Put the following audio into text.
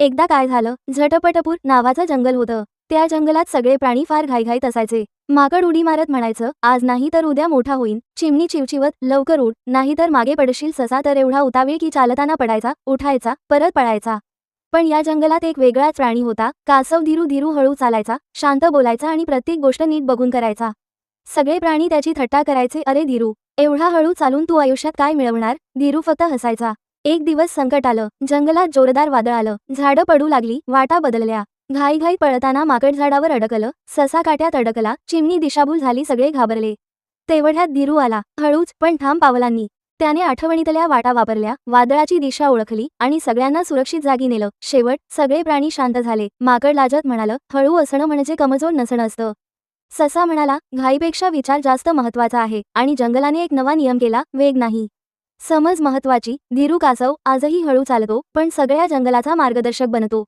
एकदा काय झालं, झटपटपूर नावाचं जंगल होतं. त्या जंगलात सगळे प्राणी फार घाईघाईत असायचे. माकड उडी मारत म्हणायचं, आज नाही तर उद्या मोठा होईन. चिमणी चिवचिवत, लवकर उठ, नाही तर मागे पडशील. ससा तर एवढा उतावीळ की चालताना पडायचा, उठायचा, परत पळायचा. पण या जंगलात एक वेगळाच प्राणी होता. कासव धीरू धीरू हळू चालायचा, शांत बोलायचा आणि प्रत्येक गोष्ट नीट बघून करायचा. सगळे प्राणी त्याची थट्टा करायचे, अरे धीरू, एवढा हळू चालून तू आयुष्यात काय मिळवणार? धीरू फक्त हसायचा. एक दिवस संकट आलं. जंगलात जोरदार वादळ आलं. झाडं पडू लागली, वाटा बदलल्या. घाईघाईत पळताना माकड झाडावर अडकलं, ससा काट्यात अडकला, चिमणी दिशाभूल झाली, सगळे घाबरले. तेवढ्यात धीरू आला, हळूच पण ठाम पावलांनी. त्याने आठवणीतल्या वाटा वापरल्या, वादळाची दिशा ओळखली आणि सगळ्यांना सुरक्षित जागी नेलं. शेवट सगळे प्राणी शांत झाले. माकड लाजत म्हणालं, हळू असणं म्हणजे कमजोर नसणं असतं. ससा म्हणाला, घाईपेक्षा विचार जास्त महत्वाचा आहे. आणि जंगलाने एक नवा नियम केला, वेग नाही, समज महत्वाची. धीरू कासव आजही हळू चालतो, पण सगळ्या जंगलाचा मार्गदर्शक बनतो.